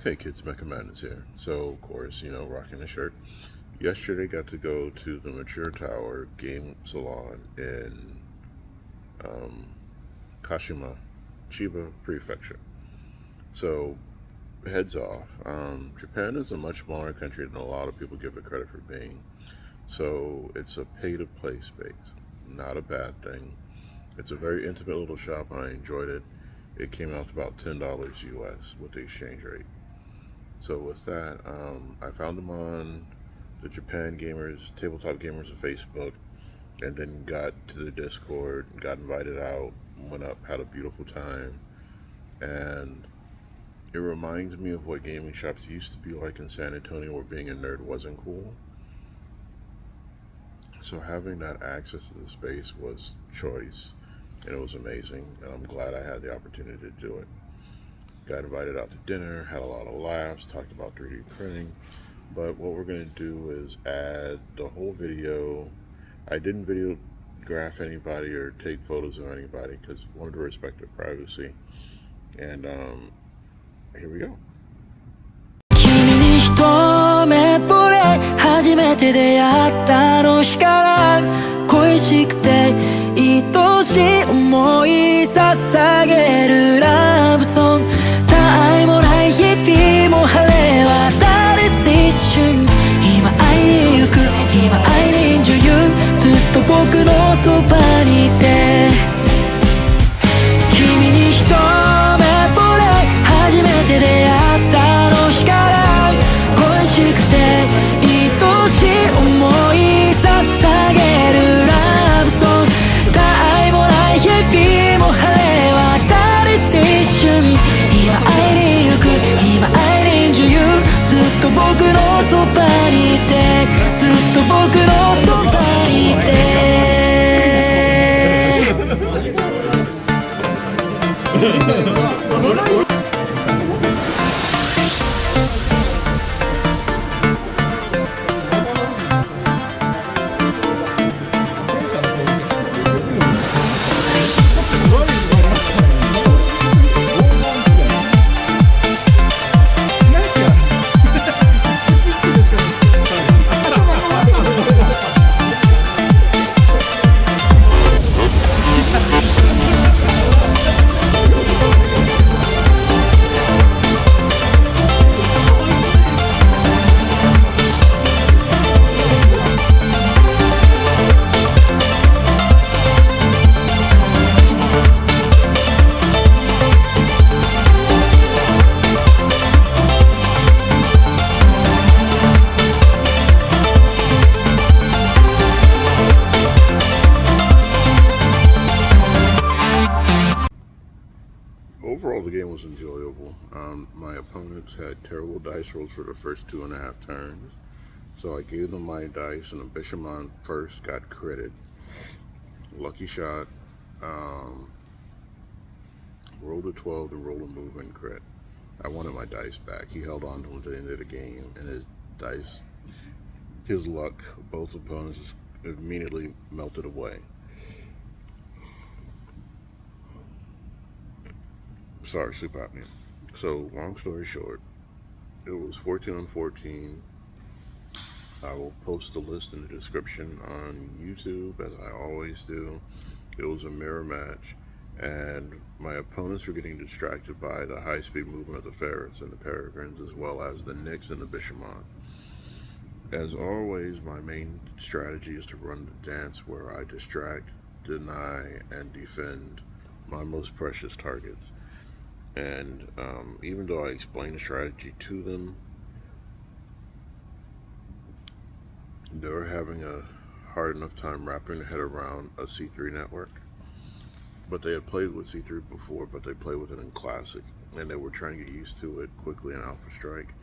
Hey kids, Mecha Madness here. So, of course, rocking the shirt. Yesterday got to go to the Mature Tower Game Salon in um, Kashima, Chiba Prefecture. So, heads off. Japan is a much smaller country than a lot of people give it credit for being. So, it's a pay to play space. Not a bad thing. It's a very intimate little shop, and I enjoyed it. It came out to about $10 US with the exchange rate. So with that, I found them on the Japan Gamers, Tabletop Gamers of Facebook, and then got to the Discord, got invited out, went up, had a beautiful time, and it reminds me of what gaming shops used to be like in San Antonio, where being a nerd wasn't cool. So having that access to the space was choice, and it was amazing, and I'm glad I had the opportunity to do it. Got invited out to dinner, had a lot of laughs, talked about 3D printing. But what we're going to do is add the whole video. I didn't videograph anybody or take photos of anybody because I wanted to respect their privacy. And here we go. 君に一目惚れ初めて出会ったあの日から恋しくて愛しい思い捧げるラブソング他愛もない日々も晴れ渡る一瞬今会いに行く今会いに女優ずっと僕のそばにいて君に一目惚れ初めて出会ったあの日から恋しくて愛しい思い捧げるラブソング他愛もない日々も晴れ渡る一瞬今会いに行く今会いに女優ずっと僕のそばにいてずっと僕のそばにいてOverall, the game was enjoyable. My opponents had terrible dice rolls for the first 2.5 turns. So I gave them my dice, and the Bishamon first got critted. Lucky shot. Um, rolled a 12 and rolled a move and crit. I wanted my dice back. He held on to them to the end of the game, and his luck, both opponents immediately melted away. Sorry, sleep apnea. So, long story short, it was 14 on 14. I will post the list in the description on YouTube, as I always do. It was a mirror match, and my opponents were getting distracted by the high-speed movement of the ferrets and the peregrines, as well as the Nyx and the Bishamon. As always, my main strategy is to run the dance where I distract, deny, and defend my most precious targets. And even though I explained the strategy to them, they were having a hard enough time wrapping their head around a C3 network. But they had played with C3 before, but they played with it in Classic, and they were trying to get used to it quickly in Alpha Strike.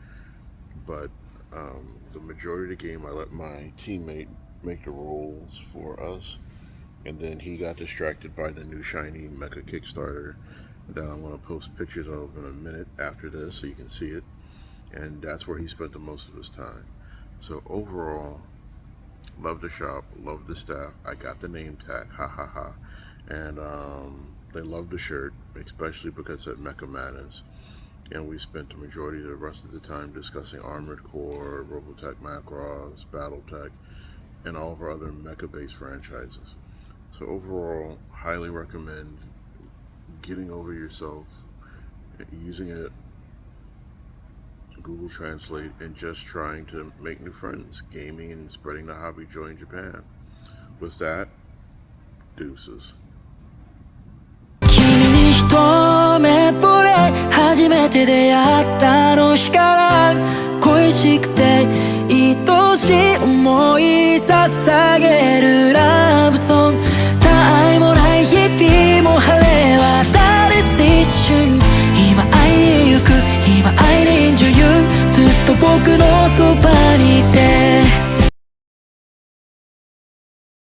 But the majority of the game, I let my teammate make the rolls for us, and then he got distracted by the new shiny Mecha Kickstarter that I'm going to post pictures of in a minute after this so you can see it, and that's where he spent the most of his time. So overall, love the shop, love the staff. I got the name tag, ha ha ha, and they love the shirt, especially because it said Mecha Madness. And we spent the majority of the rest of the time discussing Armored Core, Robotech Macross, Battletech, and all of our other mecha-based franchises. So overall, highly recommend getting over yourself, using a Google Translate, and just trying to make new friends, gaming and spreading the hobby joy in Japan. With that, deuces. 君に一目惚れ初めて出会ったあの日から恋しくて愛しい思い捧げるラブソング他愛もない日々も晴れ渡る一瞬今会いに行く今会いに女優ずっと僕のそばにいて